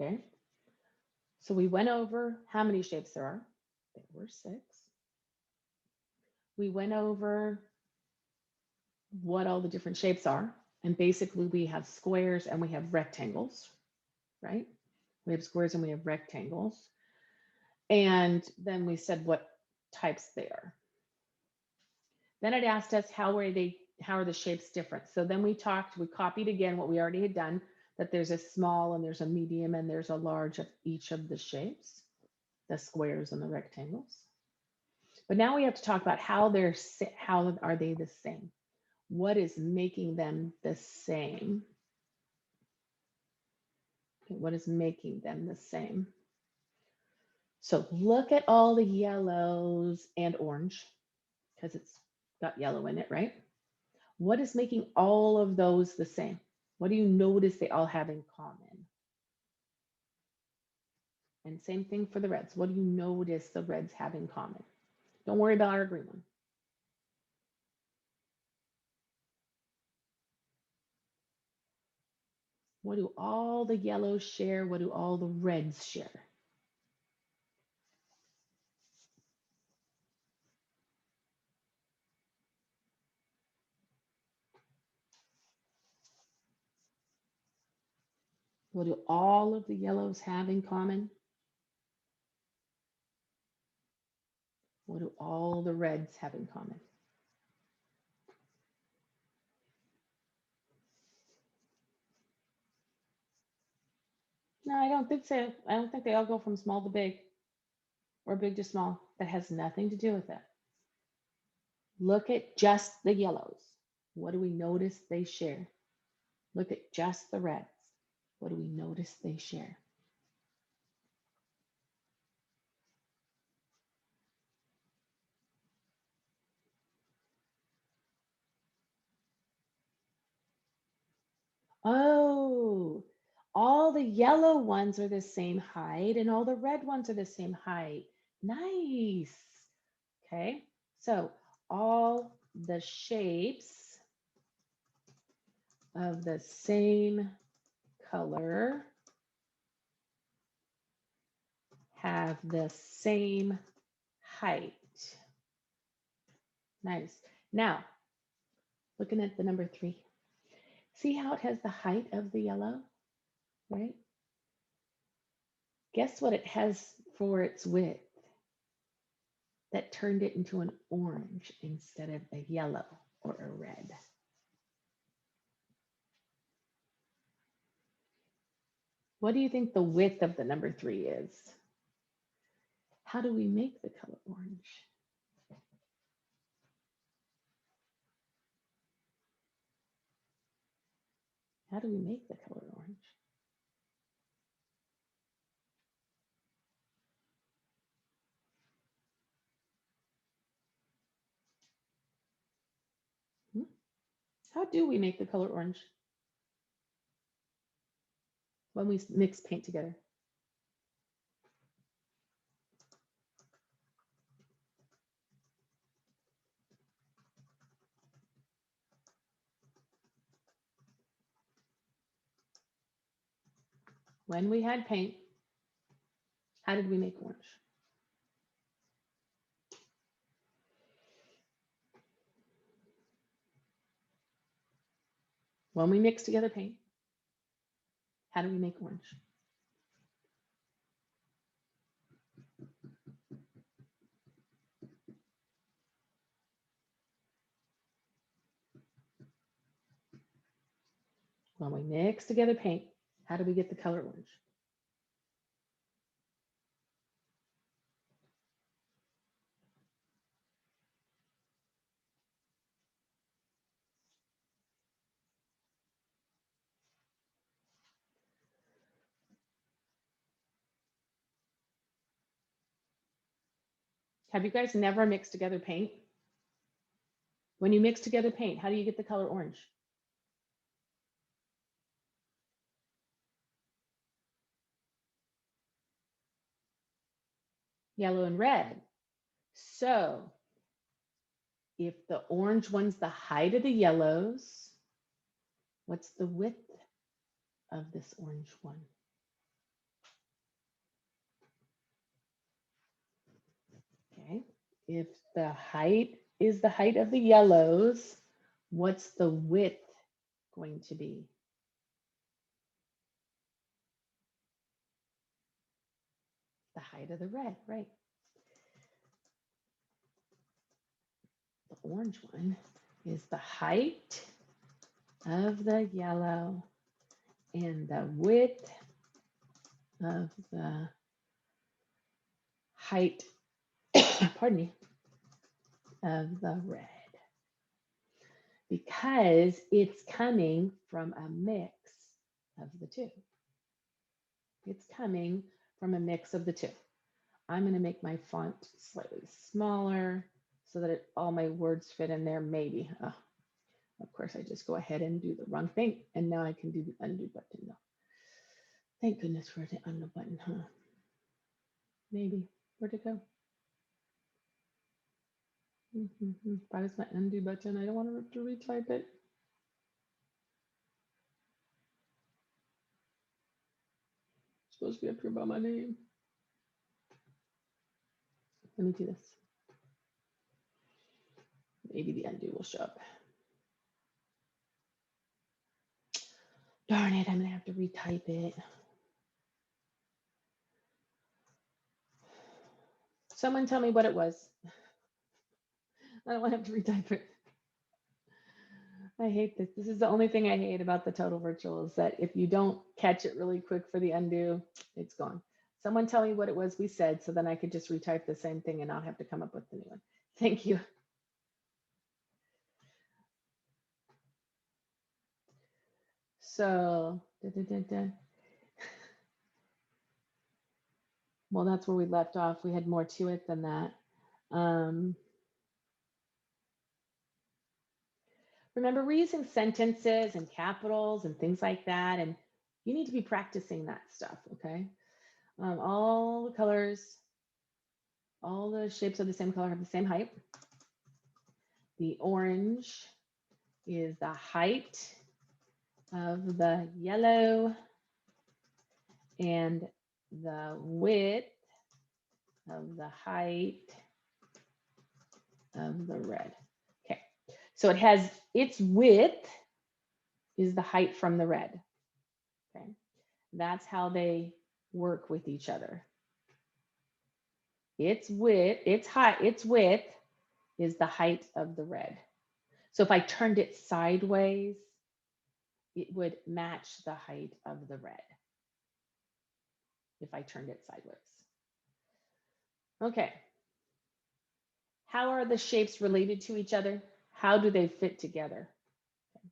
Okay. So we went over how many shapes there are. There were 6. We went over what all the different shapes are. And basically we have squares and we have rectangles, right? We have squares and we have rectangles. And then we said what types they are. Then it asked us how are the shapes different? So then we copied again what we already had done, that there's a small and there's a medium and there's a large of each of the shapes, the squares and the rectangles. But now we have to talk about how are they the same? What is making them the same? Okay, what is making them the same? So look at all the yellows and orange, because it's got yellow in it, right? What is making all of those the same? What do you notice they all have in common? And same thing for the reds. What do you notice the reds have in common? Don't worry about our green one. What do all the yellows share? What do all the reds share? What do all of the yellows have in common? What do all the reds have in common? No, I don't think so. I don't think they all go from small to big or big to small. That has nothing to do with it. Look at just the yellows. What do we notice they share? Look at just the reds. What do we notice they share? Oh, all the yellow ones are the same height and all the red ones are the same height. Nice. Okay, so all the shapes of the same color have the same height. Nice. Now, looking at the number 3, see how it has the height of the yellow, right? Guess what it has for its width? That turned it into an orange instead of a yellow or a red. What do you think the width of the number 3 is? How do we make the color orange? How do we make the color orange? How do we make the color orange? When we mix paint together. When we had paint, how did we make orange? When we mix together paint, how do we make orange? When we mix together paint, how do we get the color orange? Have you guys never mixed together paint? When you mix together paint, how do you get the color orange? Yellow and red. So if the orange one's the height of the yellows, what's the width of this orange one? if the height is the height of the yellows, what's the width going to be? The height of the red, right? The orange one is the height of the yellow and the width of the height, pardon me, of the red. Because it's coming from a mix of the two. It's coming from a mix of the two. I'm going to make my font slightly smaller so that all my words fit in there, maybe. Oh, of course, I just go ahead and do the wrong thing. And now I can do the undo button. No. Thank goodness for the undo button, huh? Maybe. Where'd it go? Why is my undo button? I don't want to have to retype it. It's supposed to be up here by my name. Let me do this. Maybe the undo will show up. Darn it, I'm gonna have to retype it. Someone tell me what it was. I don't want to have to retype it. I hate this. This is the only thing I hate about the total virtual is that if you don't catch it really quick for the undo, it's gone. Someone tell me what it was we said so then I could just retype the same thing and not have to come up with the new one. Thank you. So, well, that's where we left off. We had more to it than that. Remember, we're using sentences and capitals and things like that, and you need to be practicing that stuff, okay? All the colors, all the shapes of the same color have the same height. The orange is the height of the yellow, and the width of the height of the red. Okay, so it has its width is the height from the red. Okay, that's how they work with each other. Its width, its height, its width is the height of the red. So if I turned it sideways, it would match the height of the red. If I turned it sideways. Okay. How are the shapes related to each other? How do they fit together? Okay.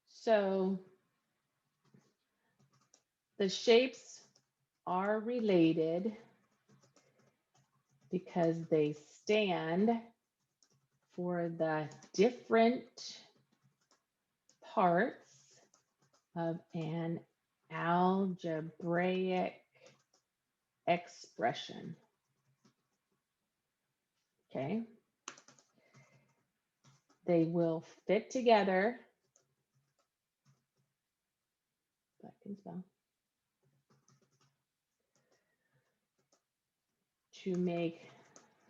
So the shapes are related because they stand for the different parts of an algebraic expression. Okay. They will fit together. I can spell. To make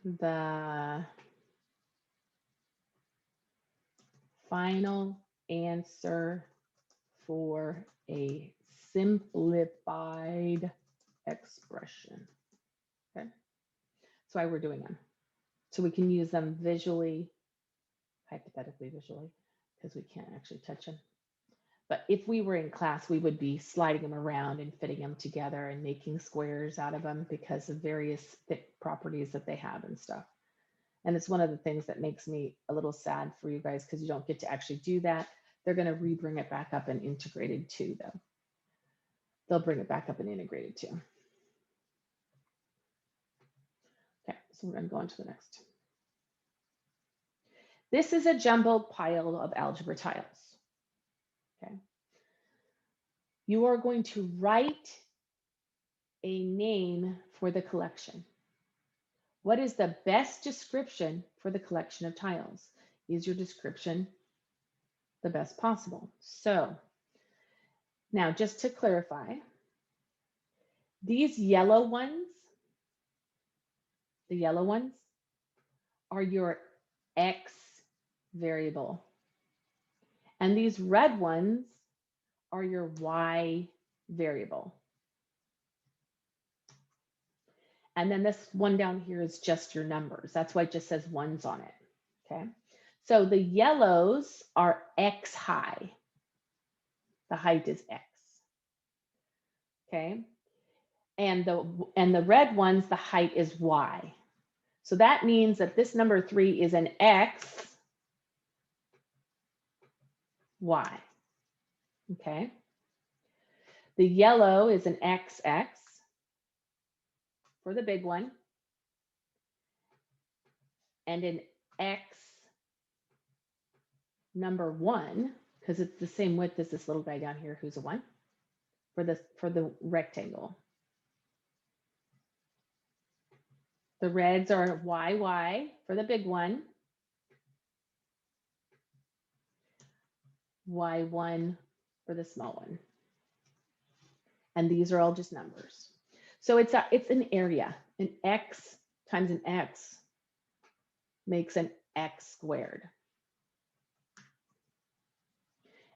the final answer for a simplified expression. Okay, that's why we're doing them. So we can use them visually, hypothetically visually, because we can't actually touch them. But if we were in class, we would be sliding them around and fitting them together and making squares out of them because of various thick properties that they have and stuff. And it's one of the things that makes me a little sad for you guys because you don't get to actually do that. They're going to re-bring it back up and integrated too, though. They'll bring it back up and integrated too. Okay, so we're going to go on to the next. This is a jumbled pile of algebra tiles. Okay. You are going to write a name for the collection. What is the best description for the collection of tiles? Is your description the best possible? So now just to clarify, these yellow ones the yellow ones, are your X variable. And these red ones are your Y variable. And then this one down here is just your numbers. That's why it just says ones on it, okay? So the yellows are X high. The height is X, okay? And the red ones, the height is Y. So that means that this number 3 is an X, Y, okay? The yellow is an XX for the big one, and an X number 1, because it's the same width as this little guy down here who's a 1 for the rectangle. The reds are YY for the big one, Y1 for the small one. And these are all just numbers. So it's an area. An X times an X makes an X squared.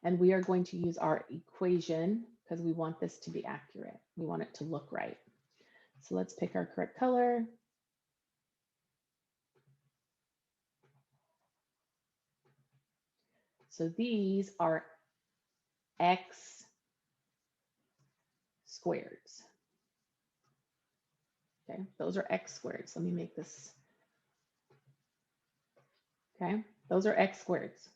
And we are going to use our equation because we want this to be accurate. We want it to look right. So let's pick our correct color. So these are X squareds. Okay, those are X squareds. Let me make this. Okay, those are X squareds.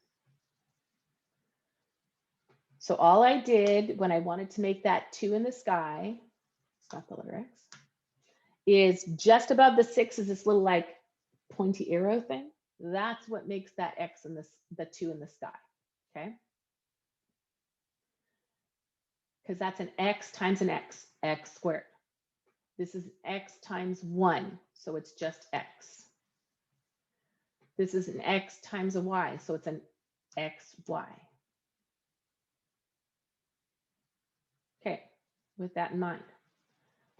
So all I did when I wanted to make that 2 in the sky, it's not the letter X, is just above the 6 is this little like pointy arrow thing. That's what makes that X in the 2 in the sky, okay? Because that's an X times an X, X squared. This is X times 1, so it's just X. This is an X times a Y, so it's an XY. Okay, with that in mind,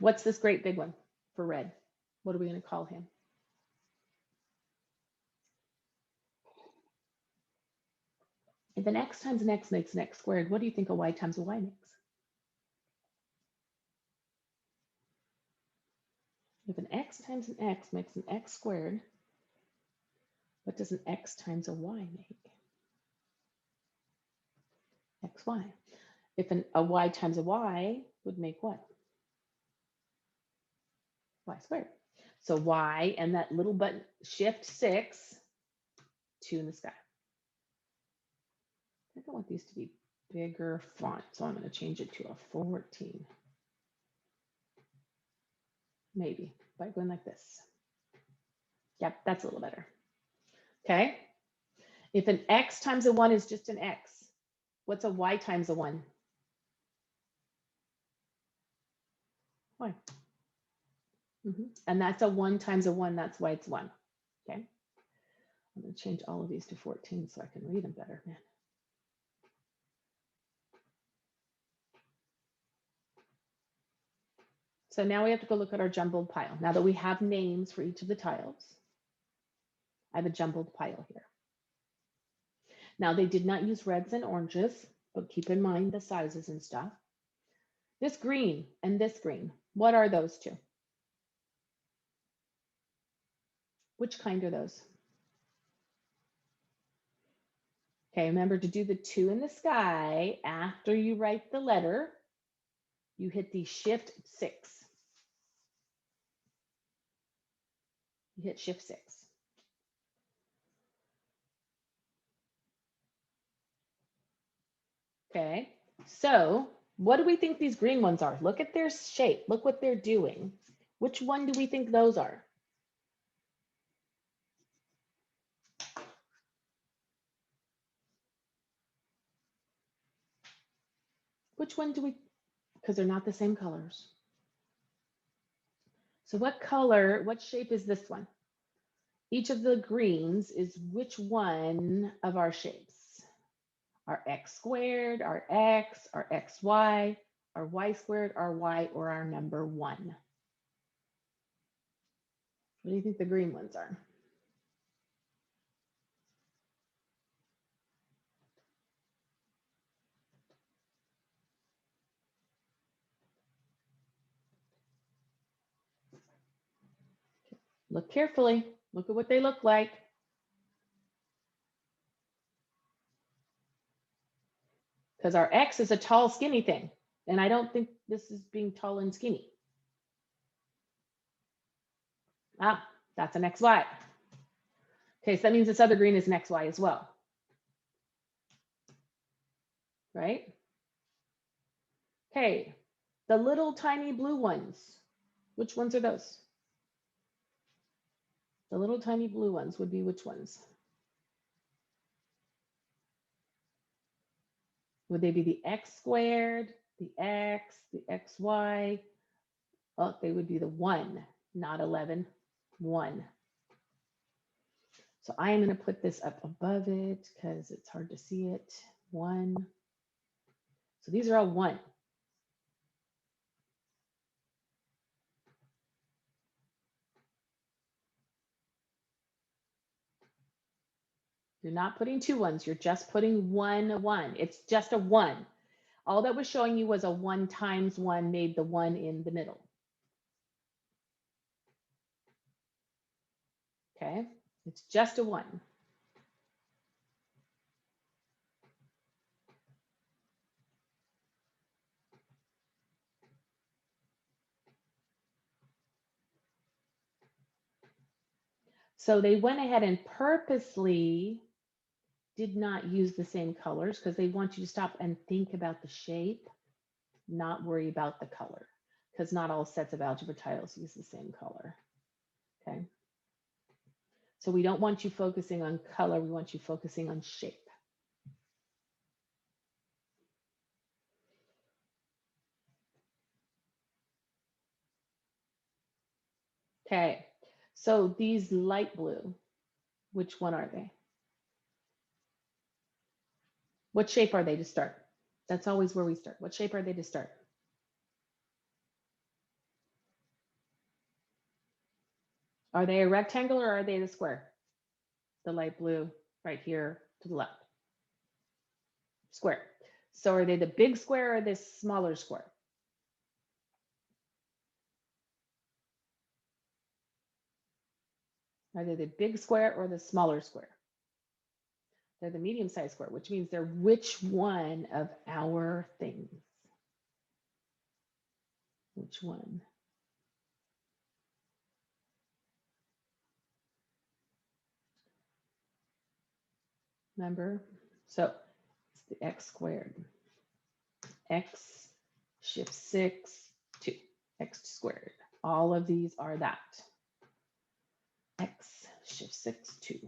what's this great big one for red? What are we going to call him? If an X times an X makes an X squared, what do you think a Y times a Y makes? If an X times an X makes an X squared, what does an X times a Y make? XY. If a Y times a Y would make what? Y squared. So Y and that little button, shift 6, 2 in the sky. I don't want these to be bigger font, so I'm going to change it to a 14. Maybe by going like this. Yep, that's a little better. Okay. If an X times a 1 is just an X, what's a Y times a 1? Y. And that's a 1 times a 1, that's why it's 1. Okay. I'm going to change all of these to 14 so I can read them better, man. So now we have to go look at our jumbled pile. Now that we have names for each of the tiles, I have a jumbled pile here. Now they did not use reds and oranges, but keep in mind the sizes and stuff. This green and this green, what are those two? Which kind are those? Okay, remember to do the 2 in the sky after you write the letter, you hit the shift 6. You hit shift 6. Okay, so what do we think these green ones are? Look at their shape. Look what they're doing. Which one do we think those are? Which one do we, because they're not the same colors. So what color, what shape is this one? Each of the greens is which one of our shapes? Our X squared, our X, our XY, our Y squared, our Y, or our number 1. What do you think the green ones are? Look carefully. Look at what they look like. Because our X is a tall, skinny thing. And I don't think this is being tall and skinny. Ah, that's an XY. Okay, so that means this other green is an XY as well. Right? Okay, the little tiny blue ones. Which ones are those? The little tiny blue ones would be which ones? Would they be the X squared, the X, the XY? Oh, they would be the 1, not 11, 1. So I am going to put this up above it because it's hard to see it. 1. So these are all 1. You're not putting 2 1s. You're just putting 1 1. It's just a 1. All that was showing you was a 1 times 1 made the 1 in the middle. Okay, it's just a 1. So they went ahead and purposely did not use the same colors because they want you to stop and think about the shape, not worry about the color, because not all sets of algebra tiles use the same color. Okay. So we don't want you focusing on color, we want you focusing on shape. Okay, so these light blue, which one are they? What shape are they to start? That's always where we start. What shape are they to start? Are they a rectangle or are they the square? The light blue right here to the left. Square. So are they the big square or the smaller square? Are they the big square or the smaller square? They're the medium-sized square, which means they're which one of our things? Which one? Remember? So it's the x squared. X shift 6, 2. X squared. All of these are that. X shift 6, 2.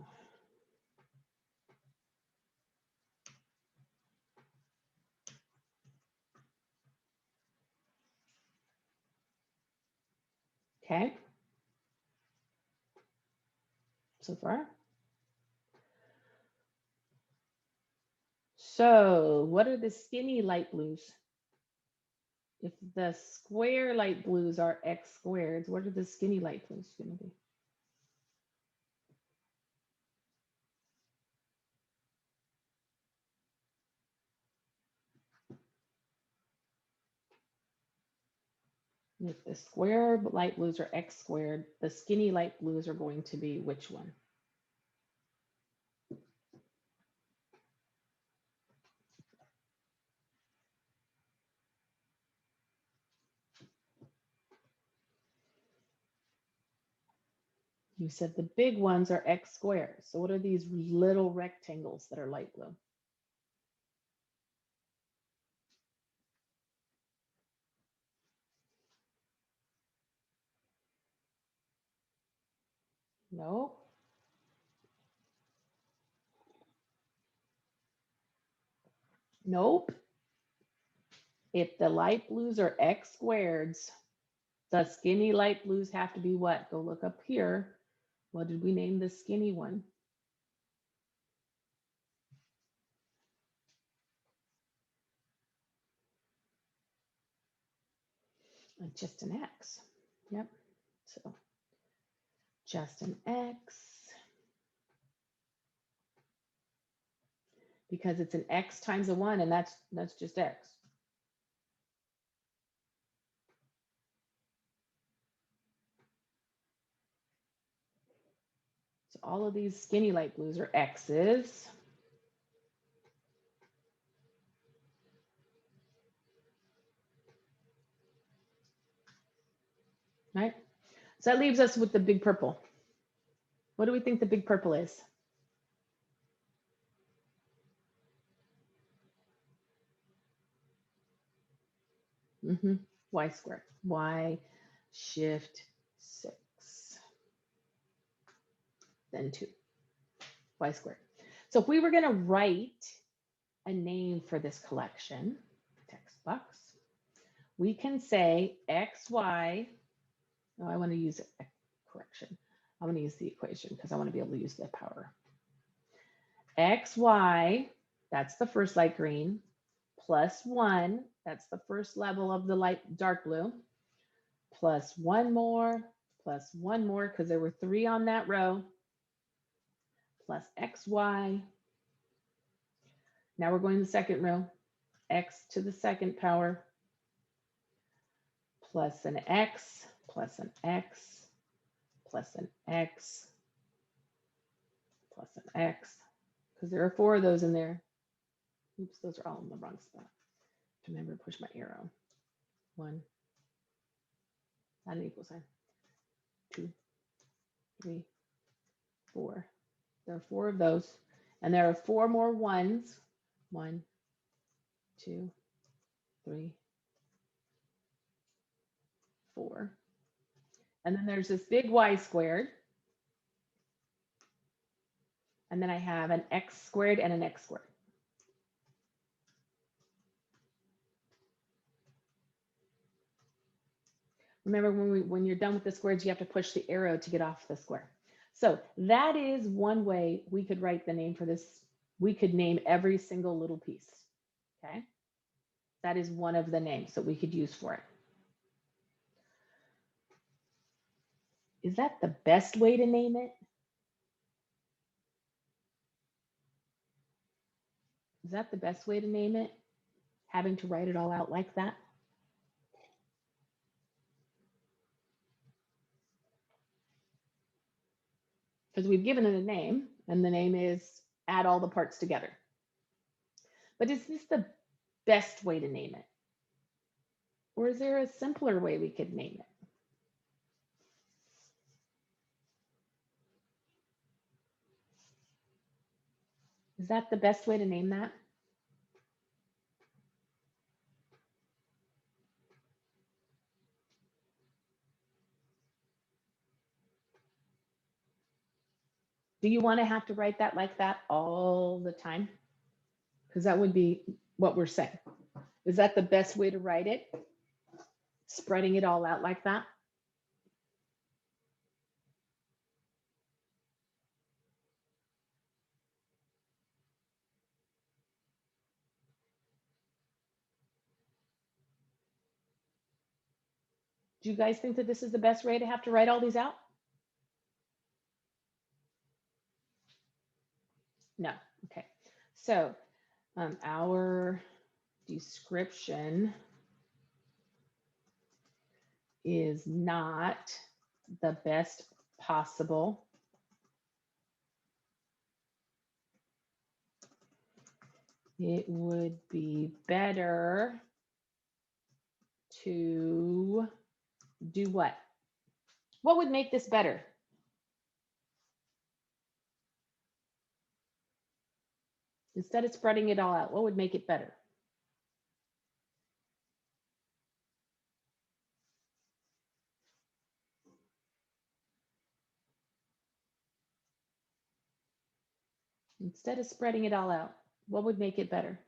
Okay. So far. So what are the skinny light blues? If the square light blues are x squareds, what are the skinny light blues going to be? If the square light blues are x squared, the skinny light blues are going to be which one? You said the big ones are x squared. So what are these little rectangles that are light blue? No. Nope. If the light blues are x squareds, the skinny light blues have to be what? Go look up here. What did we name the skinny one? Just an X. Yep. So just an X, because it's an X times a 1, and that's just X. So all of these skinny light blues are X's. Right? So that leaves us with the big purple. What do we think the big purple is? Y squared. Y shift 6, then 2. Y squared. So if we were going to write a name for this collection, text box, we can say XY. No, I want to use a correction. I want to use the equation because I want to be able to use the power. XY, that's the first light green, plus 1, that's the first level of the light dark blue, plus 1 more, plus 1 more, because there were 3 on that row, plus XY. Now we're going to the second row, X to the second power, plus an X, plus an X, plus an X, plus an X, because there are 4 of those in there. Oops, those are all in the wrong spot. Remember to push my arrow. 1, not an equal sign. 2, 3, 4. There are 4 of those, and there are 4 more ones. 1, 2, 3, 4. And then there's this big Y squared. And then I have an X squared and an X squared. Remember, when you're done with the squares, you have to push the arrow to get off the square. So that is one way we could write the name for this. We could name every single little piece. Okay. That is one of the names that we could use for it. Is that the best way to name it? Is that the best way to name it? Having to write it all out like that? Because we've given it a name, and the name is add all the parts together. But is this the best way to name it? Or is there a simpler way we could name it? Is that the best way to name that? Do you want to have to write that like that all the time? Because that would be what we're saying. Is that the best way to write it? Spreading it all out like that? Do you guys think that this is the best way to have to write all these out? No. Okay. So our description is not the best possible it would be better to do what? What would make this better? Instead of spreading it all out, what would make it better? Instead of spreading it all out, what would make it better?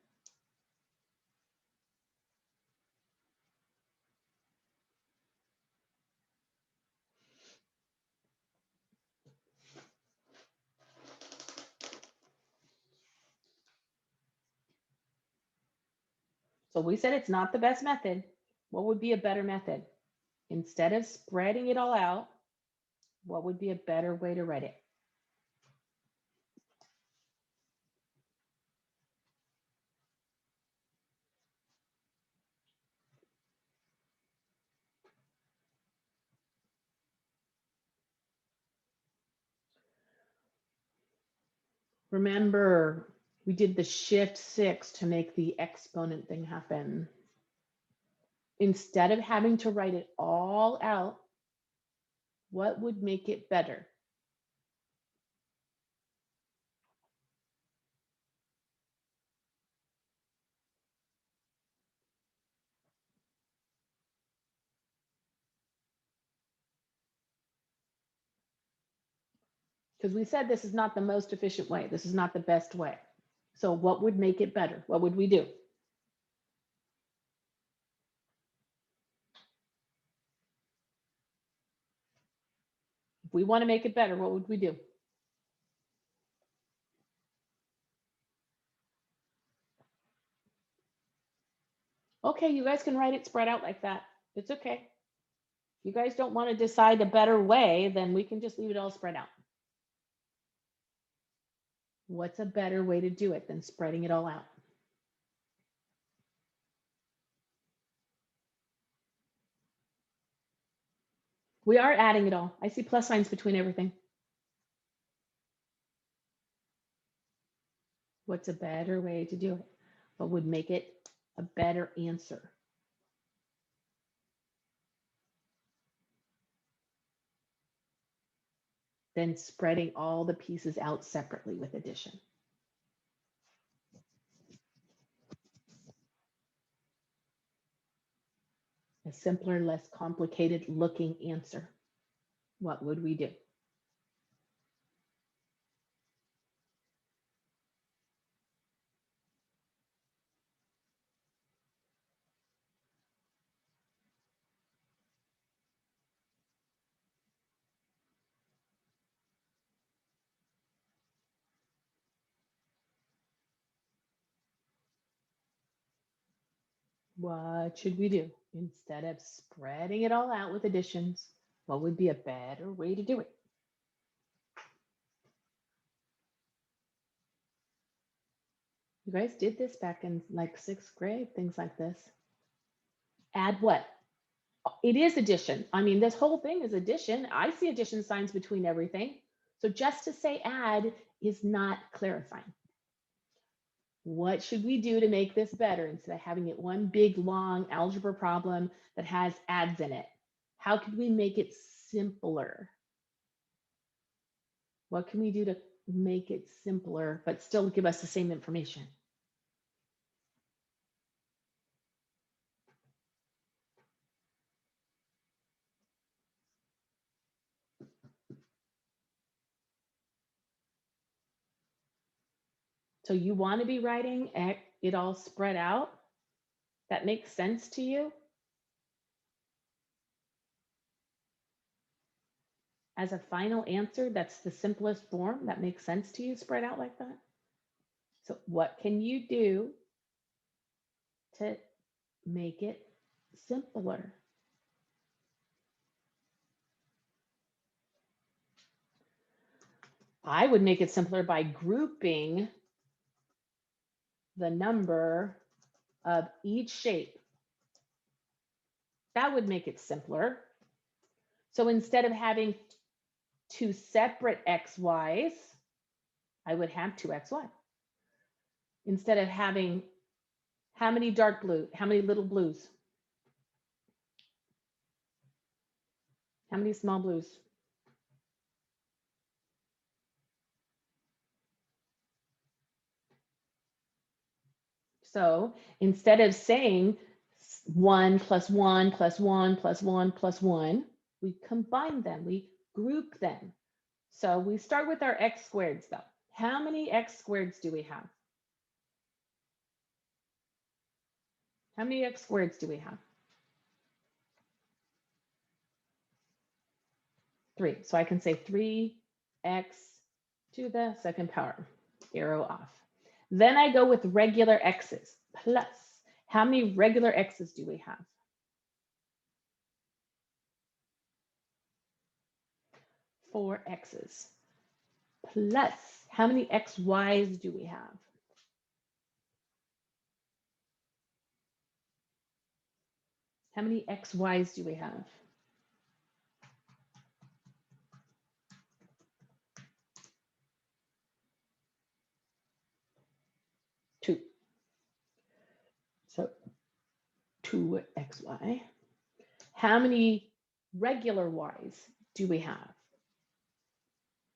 So we said it's not the best method. What would be a better method? Instead of spreading it all out, What would be a better way to write it? Remember, we did the shift 6 to make the exponent thing happen. Instead of having to write it all out, what would make it better? Because we said this is not the most efficient way. This is not the best way. So what would make it better? What would we do? If we want to make it better, what would we do? Okay, you guys can write it spread out like that. It's okay. If you guys don't want to decide a better way, then we can just leave it all spread out. What's a better way to do it than spreading it all out? We are adding it all. I see plus signs between everything. What's a better way to do it? What would make it a better answer? Than spreading all the pieces out separately with addition. A simpler, less complicated looking answer. What would we do? What should we do? Instead of spreading it all out with additions, what would be a better way to do it? You guys did this back in like 6th grade, things like this. Add what? It is addition. I mean, this whole thing is addition. I see addition signs between everything. So just to say add is not clarifying. What should we do to make this better instead of having it one big long algebra problem that has adds in it? How could we make it simpler? What can we do to make it simpler but still give us the same information? So you want to be writing it all spread out? That makes sense to you? As a final answer, that's the simplest form that makes sense to you, spread out like that? So what can you do to make it simpler? I would make it simpler by grouping the number of each shape. That would make it simpler. So instead of having 2 separate xy's, I would have 2xy. Instead of having how many dark blue, how many little blues? How many small blues? So instead of saying 1 plus 1 plus 1 plus 1 plus 1, we combine them, we group them. So we start with our x squareds though. How many x squareds do we have? How many x squareds do we have? 3. So I can say 3x to the second power, arrow off. Then I go with regular x's, plus. How many regular x's do we have? 4 x's plus, how many xy's do we have? How many xy's do we have? 2. So 2xy. How many regular y's do we have?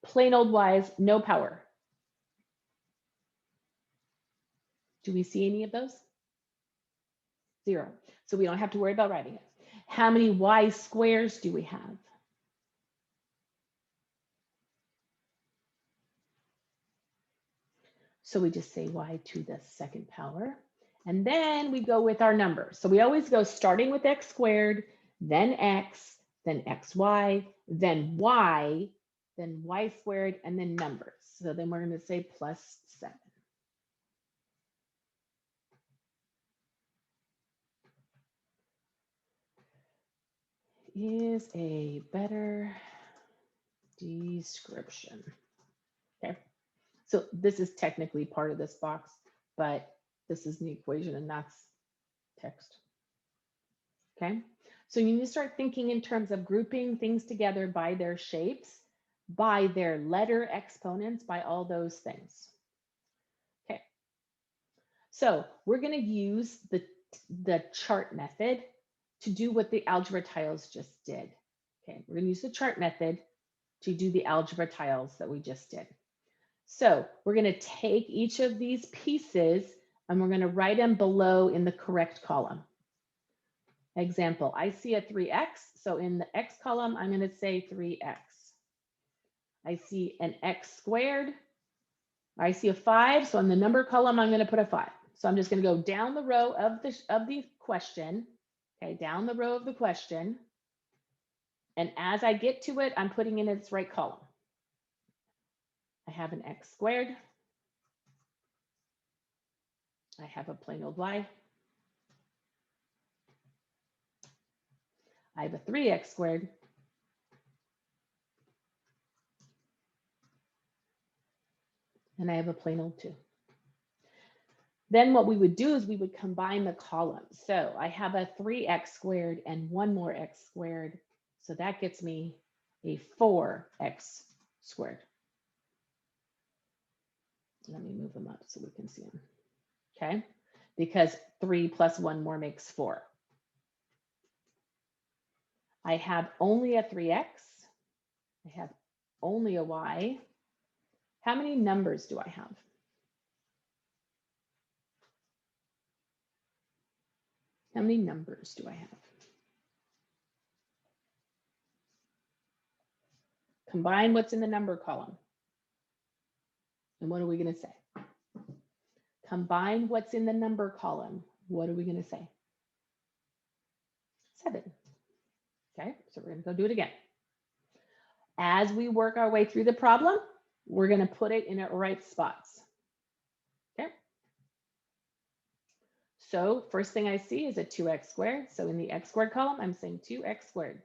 Plain old y's, no power. Do we see any of those? 0. So we don't have to worry about writing it. How many y squares do we have? So we just say y to the second power. And then we go with our numbers. So we always go starting with x squared, then x, then xy, then y squared, and then numbers. So then we're going to say plus 7. Is a better description. Okay. So this is technically part of this box, but this is the equation and that's text. Okay. So you need to start thinking in terms of grouping things together by their shapes, by their letter exponents, by all those things. Okay. So we're going to use the chart method to do what the algebra tiles just did. Okay. We're going to use the chart method to do the algebra tiles that we just did. So we're going to take each of these pieces and we're going to write them below in the correct column. Example, I see a 3x. So in the x column, I'm going to say 3x. I see an x squared. I see a 5. So in the number column, I'm going to put a 5. So I'm just going to go down the row of the question. Okay, down the row of the question. And as I get to it, I'm putting in its right column. I have an x squared. I have a plain old y. I have a 3x squared. And I have a plain old 2. Then what we would do is we would combine the columns. So I have a 3x squared and one more x squared. So that gets me a 4x squared. Let me move them up so we can see them. Okay, because 3 plus 1 more makes 4. I have only a 3x. I have only a y. How many numbers do I have? How many numbers do I have? Combine what's in the number column. And what are we going to say? Combine what's in the number column. What are we going to say? 7. Okay, so we're going to go do it again. As we work our way through the problem, we're going to put it in the right spots. Okay. So first thing I see is a 2x squared. So in the x squared column, I'm saying 2x squared.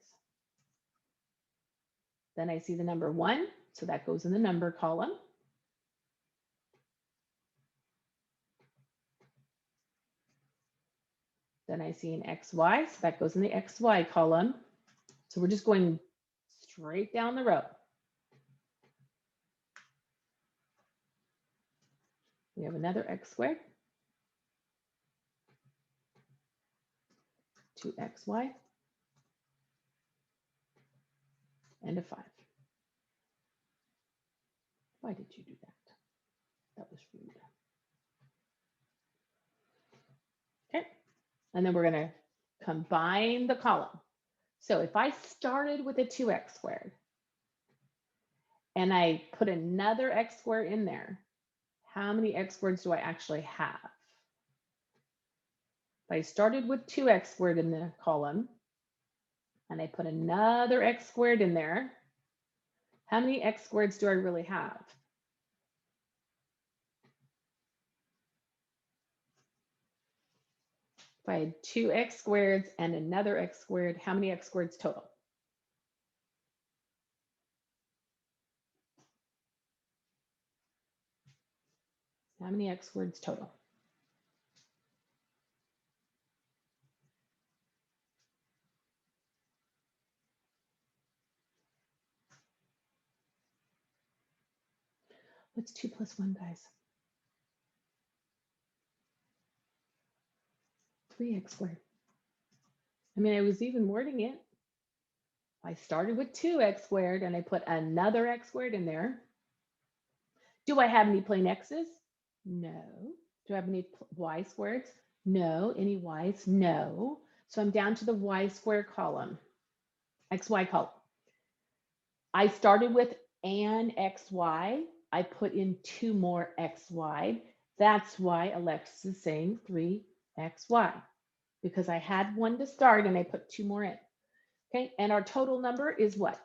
Then I see the number 1. So that goes in the number column. Then I see an xy. So that goes in the xy column. So we're just going straight down the row. We have another x squared. 2xy. And a 5. Why did you do that? That was rude. Okay. And then we're going to combine the column. So if I started with a 2x squared and I put another x squared in there, how many x squareds do I actually have? If I started with 2x squared in the column and I put another x squared in there, how many x squareds do I really have? If I had 2x squareds and another x squared, how many x squareds total? How many x squareds total? What's 2 plus 1, guys? 3x squared. I mean, I was even wording it. I started with 2x squared and I put another x squared in there. Do I have any plain x's? No. Do I have any y squareds? No. Any y's? No. So I'm down to the y squared column, xy column. I started with an xy. I put in 2 more xy. That's why Alexis is saying 3xy, because I had one to start and I put 2 more in. Okay, and our total number is what?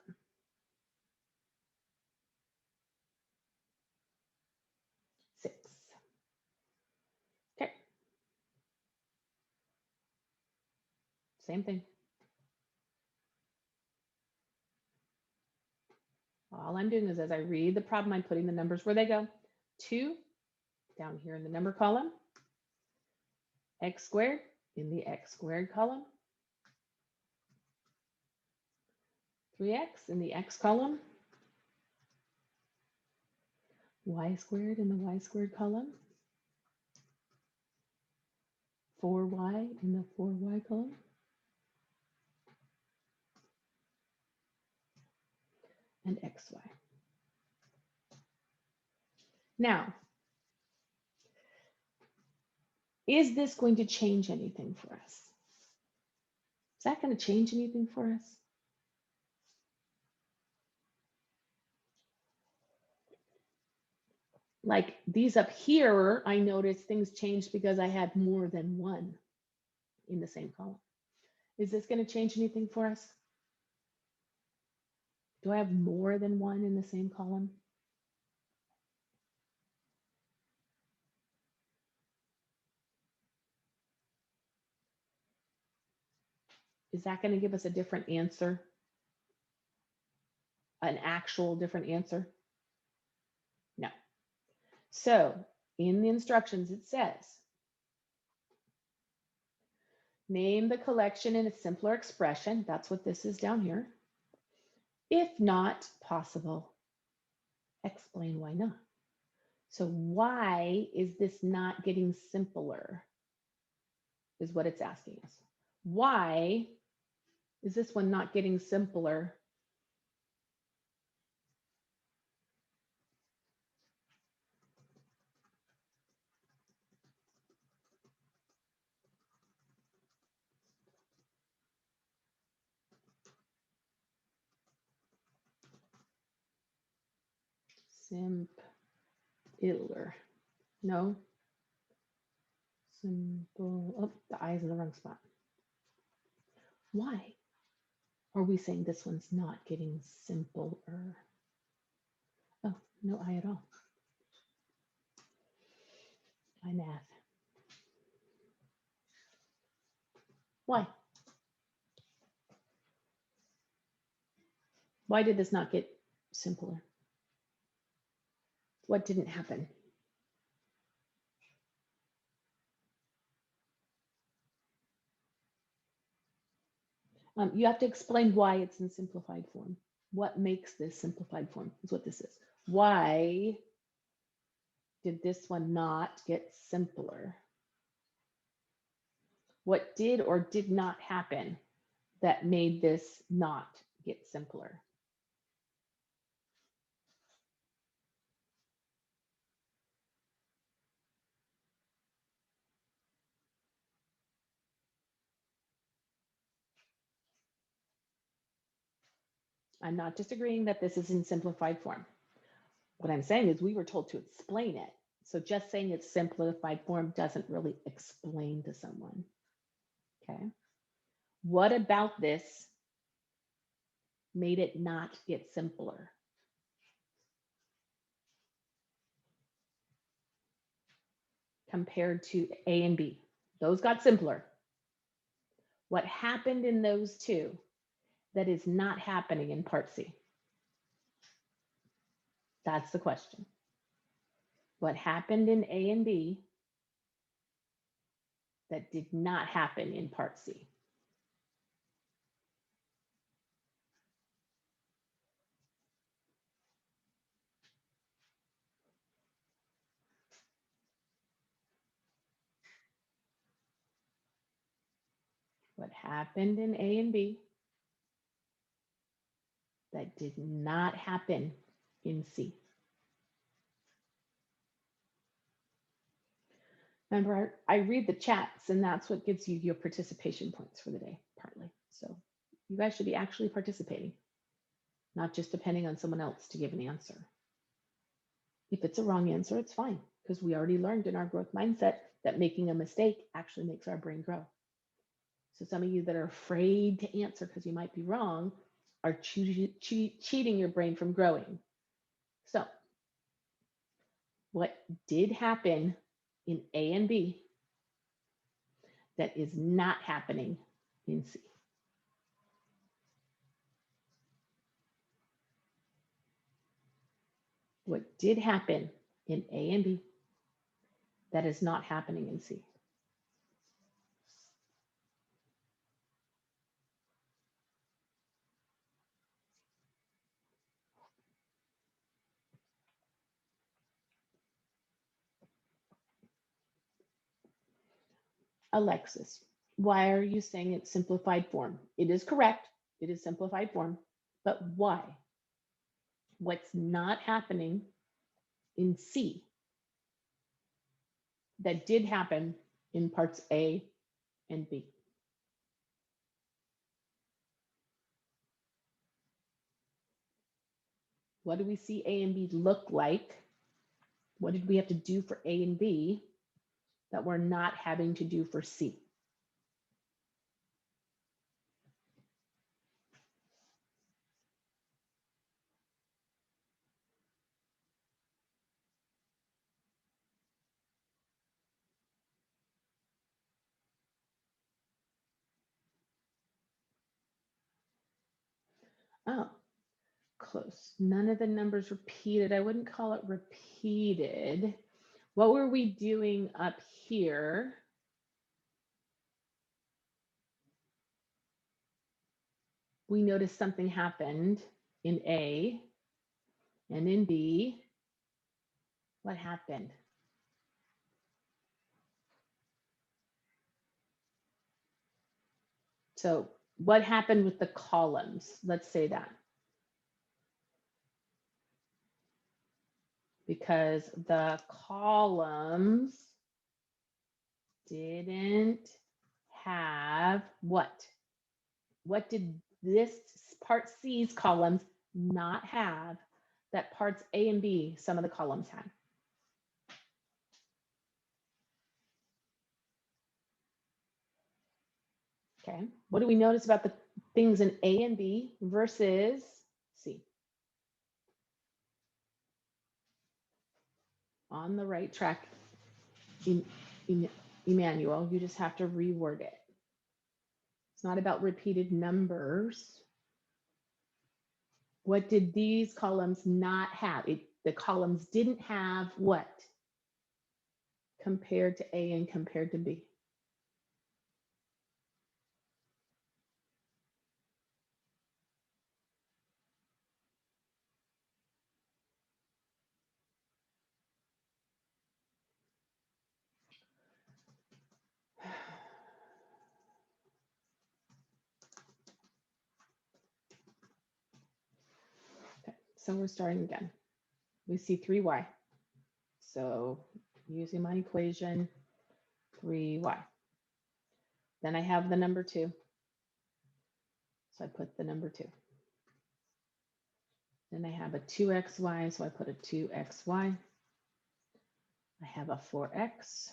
6. Okay, same thing. All I'm doing is as I read the problem, I'm putting the numbers where they go. 2 down here in the number column, x squared in the x squared column, 3x in the x column, y squared in the y squared column, 4y in the 4y column, and xy. Now, is this going to change anything for us? Is that going to change anything for us? Like these up here, I noticed things changed because I had more than one in the same column. Is this going to change anything for us? Do I have more than one in the same column? Is that going to give us a different answer? An actual different answer? No. So in the instructions, it says, name the collection in a simpler expression. That's what this is down here. If not possible, explain why not. So why is this not getting simpler is what it's asking us. Why is this one not getting simpler? Simpler. No. Simple. Oh, the I is in the wrong spot. Why are we saying this one's not getting simpler? Oh, no I at all. I math. Why? Why did this not get simpler? What didn't happen? You have to explain why it's in simplified form. What makes this simplified form is what this is. Why did this one not get simpler? What did or did not happen that made this not get simpler? I'm not disagreeing that this is in simplified form. What I'm saying is we were told to explain it. So just saying it's simplified form doesn't really explain to someone. Okay. What about this made it not get simpler? Compared to A and B. Those got simpler. What happened in those two that is not happening in part C? That's the question. What happened in A and B that did not happen in part C? What happened in A and B that did not happen in C? Remember, I read the chats, and that's what gives you your participation points for the day, partly. So you guys should be actually participating, not just depending on someone else to give an answer. If it's a wrong answer, it's fine, because we already learned in our growth mindset that making a mistake actually makes our brain grow. So some of you that are afraid to answer because you might be wrong are cheating your brain from growing. So what did happen in A and B that is not happening in C? What did happen in A and B that is not happening in C? Alexis, why are you saying it's simplified form? It is correct. It is simplified form. But why? What's not happening in C that did happen in parts A and B? What do we see A and B look like? What did we have to do for A and B that we're not having to do for C? Oh, close. None of the numbers repeated. I wouldn't call it repeated. What were we doing up here? We noticed something happened in A and in B. What happened? So what happened with the columns? Let's say that. Because the columns didn't have what? What did this part C's columns not have that parts A and B, some of the columns had? Okay, what do we notice about the things in A and B versus C? On the right track, Emmanuel, you just have to reword it. It's not about repeated numbers. What did these columns not have? The columns didn't have what compared to A and compared to B? Okay, so we're starting again. We see 3y. So using my equation, 3y. Then I have the number 2. So I put the number 2. Then I have a 2xy, so I put a 2xy. I have a 4x.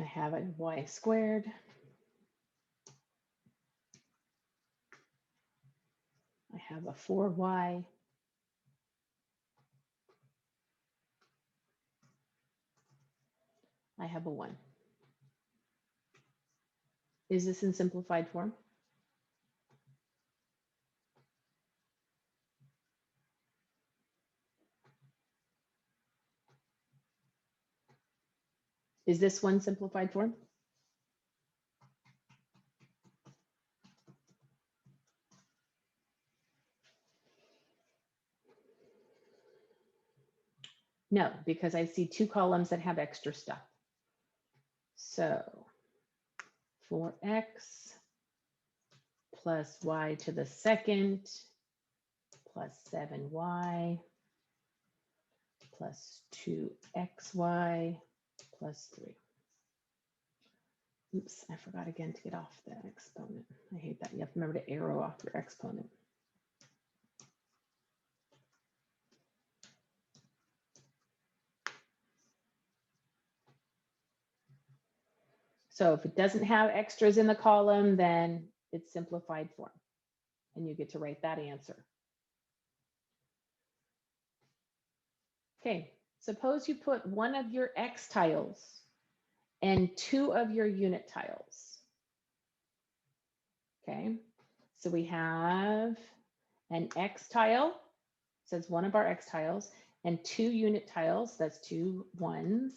I have a y squared. I have a 4y. I have a 1. Is this in simplified form? Is this one simplified form? No, because I see 2 columns that have extra stuff. So 4x plus y to the second plus 7y plus 2xy plus 3. Oops, I forgot again to get off the exponent. I hate that. You have to remember to arrow off your exponent. So if it doesn't have extras in the column, then it's simplified form. And you get to write that answer. Okay, suppose you put 1 of your X tiles and 2 of your unit tiles. Okay, so we have an X tile, says 1 of our X tiles, and 2 unit tiles, that's 2 1s,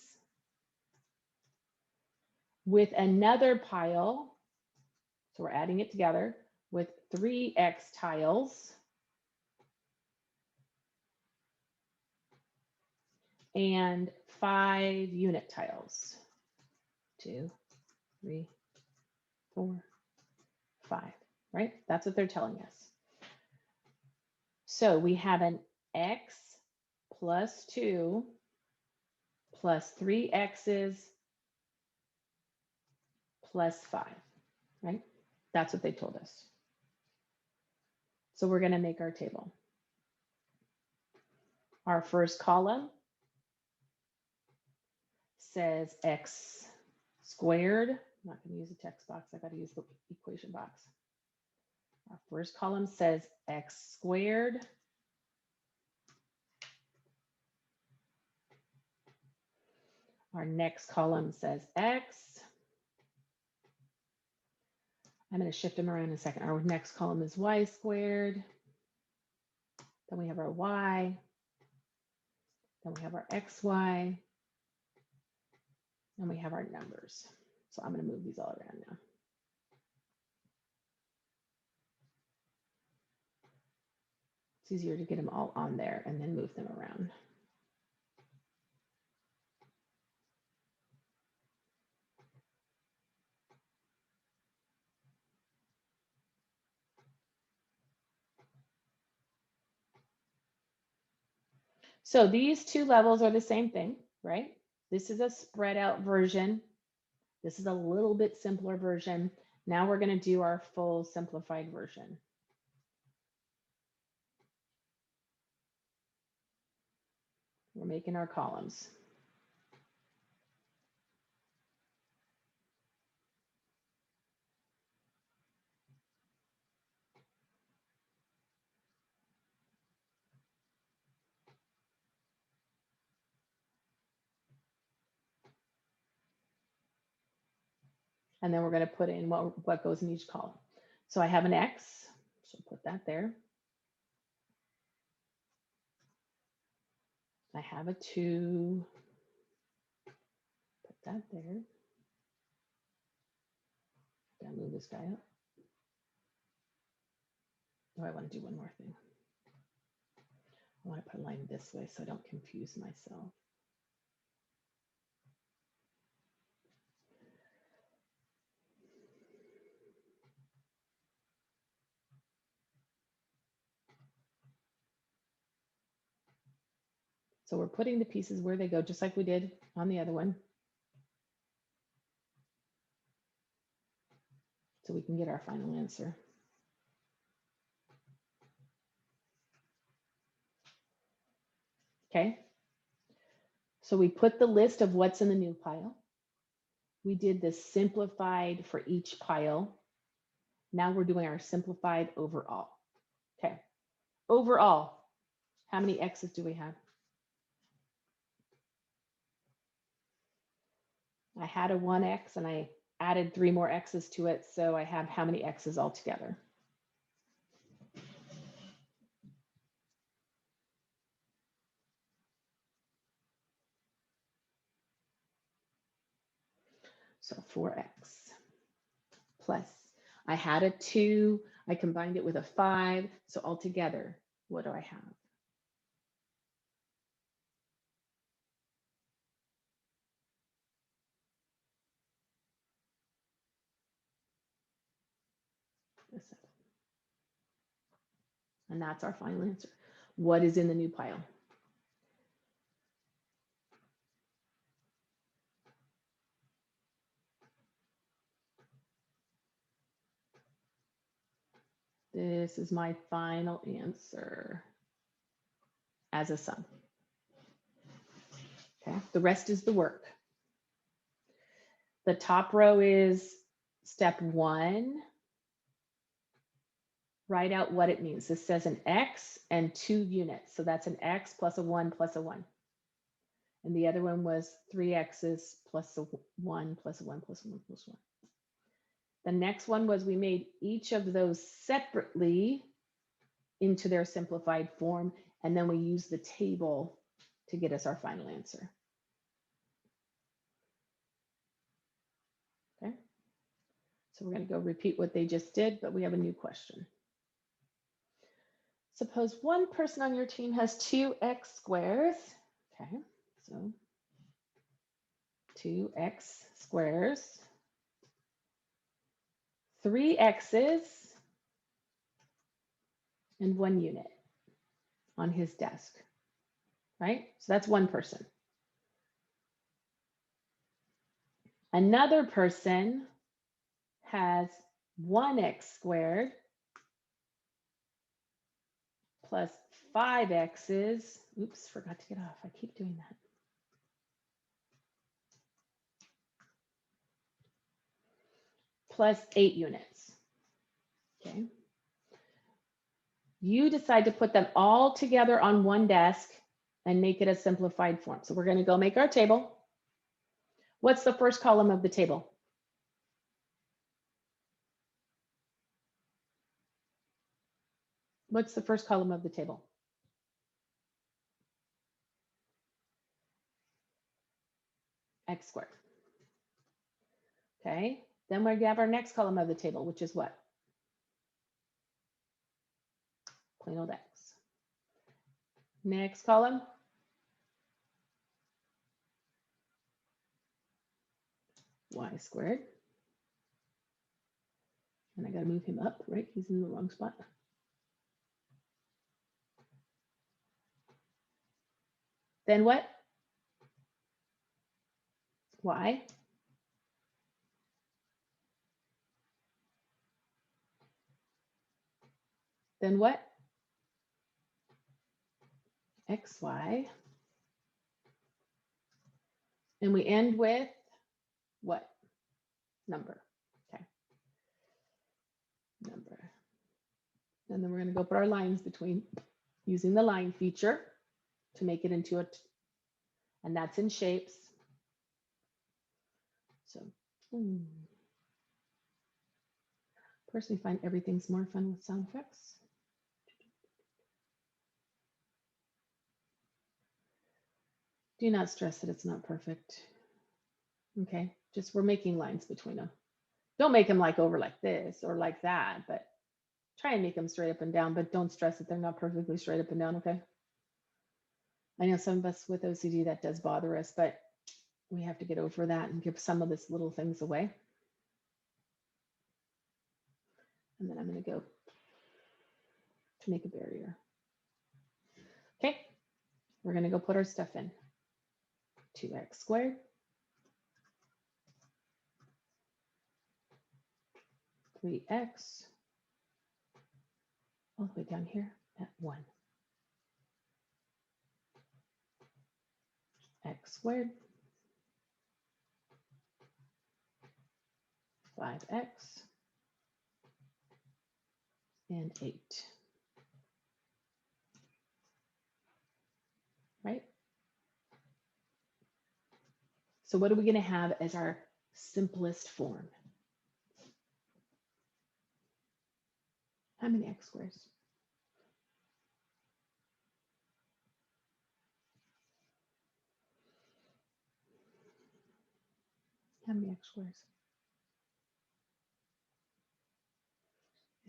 with another pile, so we're adding it together, with 3 X tiles and 5 unit tiles. 2, 3, 4, 5, right? That's what they're telling us. So we have an X plus 2 plus 3 X's plus 5, right? That's what they told us. So we're going to make our table. Our first column says X squared. I'm not going to use a text box. I got to use the equation box. Our first column says X squared. Our next column says X. I'm going to shift them around in a second. Our next column is Y squared. Then we have our Y. Then we have our XY. And we have our numbers. So I'm going to move these all around now. It's easier to get them all on there and then move them around. So these 2 levels are the same thing, right? This is a spread out version. This is a little bit simpler version. Now we're going to do our full simplified version. We're making our columns. And then we're going to put in what goes in each column. So I have an X, so put that there. I have a 2, put that there. Gotta move this guy up. Oh, I want to do one more thing. I want to put a line this way so I don't confuse myself. So we're putting the pieces where they go, just like we did on the other one. So we can get our final answer. Okay. So we put the list of what's in the new pile. We did the simplified for each pile. Now we're doing our simplified overall. Okay. Overall, how many X's do we have? I had a 1x and I added 3 more x's to it, so I have how many x's altogether? So 4x plus, I had a 2, I combined it with a 5, so altogether, what do I have? And that's our final answer. What is in the new pile? This is my final answer as a sum. Okay, the rest is the work. The top row is step 1. Write out what it means. This says an x and 2 units. So that's an x plus a 1 plus a 1. And the other one was 3 x's plus a 1 plus a 1 plus a 1 plus 1. The next one was we made each of those separately into their simplified form, and then we used the table to get us our final answer. Okay, so we're going to go repeat what they just did, but we have a new question. Suppose one person on your team has 2x squares. Okay, so 2x squares, 3 x's, and 1 unit on his desk, right? So that's one person. Another person has 1x squared plus 5 x's. Oops, forgot to get off. I keep doing that. Plus 8 units. Okay. You decide to put them all together on one desk and make it a simplified form. So we're going to go make our table. What's the first column of the table? What's the first column of the table? X squared. Okay, then we have our next column of the table, which is what? Plain old X. Next column. Y squared. And I got to move him up, right? He's in the wrong spot. Then what? Y. Then what? XY. And we end with what? Number. Okay. Number. And then we're going to go put our lines between using the line feature to make it into a, and that's in shapes. So, personally find everything's more fun with sound effects. Do not stress that it's not perfect. Okay, just we're making lines between them. Don't make them like over like this or like that, but try and make them straight up and down, but don't stress that they're not perfectly straight up and down, okay? I know some of us with OCD that does bother us, but we have to get over that and give some of this little things away. And then I'm going to go to make a barrier. Okay, we're going to go put our stuff in. 2x squared. 3x all the way down here at 1. X squared. 5x. And 8. Right? So what are we going to have as our simplest form? How many x squares? How many x squares?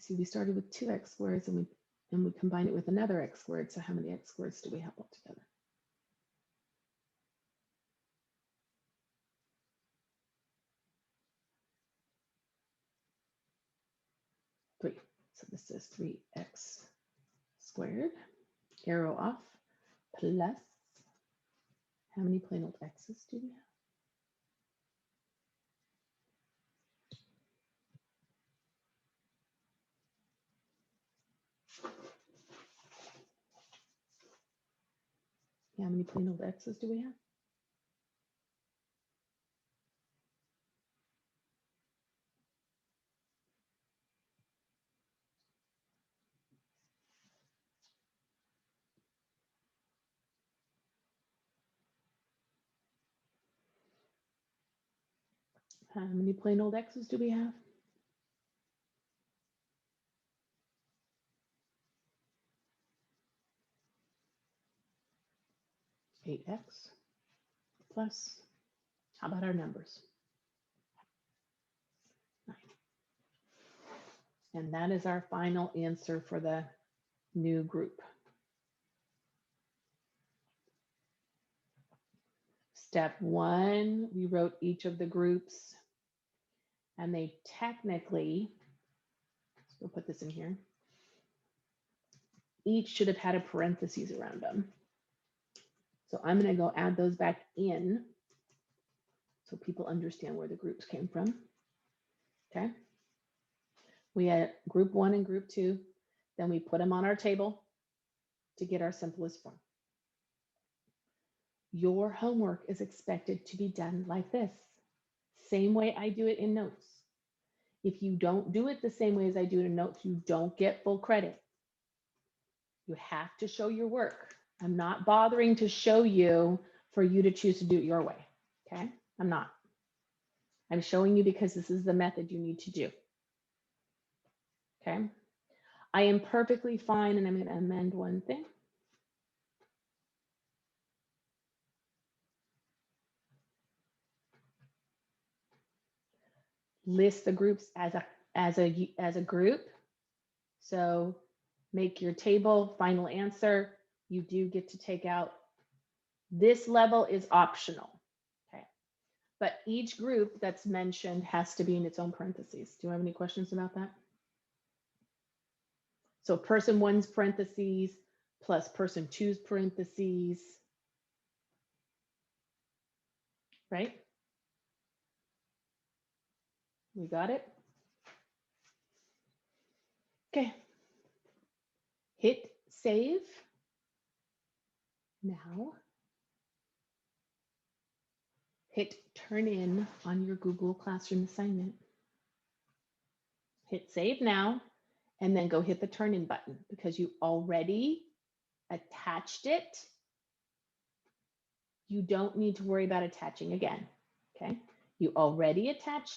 See, we started with 2x squares and we combined it with another x squared. So how many x squares do we have altogether? 3. So this is 3x squared. Arrow off. Plus, how many plain old x's do we have? How many plain old x's do we have? How many plain old x's do we have? 8x plus, how about our numbers? 9. And that is our final answer for the new group. Step 1, we wrote each of the groups, and they technically, we'll put this in here, each should have had a parentheses around them. So I'm going to go add those back in so people understand where the groups came from. Okay. We had group 1 and group 2. Then we put them on our table to get our simplest form. Your homework is expected to be done like this. Same way I do it in notes. If you don't do it the same way as I do it in notes, you don't get full credit. You have to show your work. I'm not bothering to show you for you to choose to do it your way. Okay, I'm not. I'm showing you because this is the method you need to do. Okay, I am perfectly fine, and I'm going to amend one thing. List the groups as a group. So make your table, final answer. You do get to take out. This level is optional. Okay, but each group that's mentioned has to be in its own parentheses. Do you have any questions about that? So person 1's parentheses plus person 2's parentheses, right? We got it? Okay. Hit save. Now, hit turn in on your Google Classroom assignment. Hit save now, and then go hit the turn in button because you already attached it. You don't need to worry about attaching again. Okay. You already attached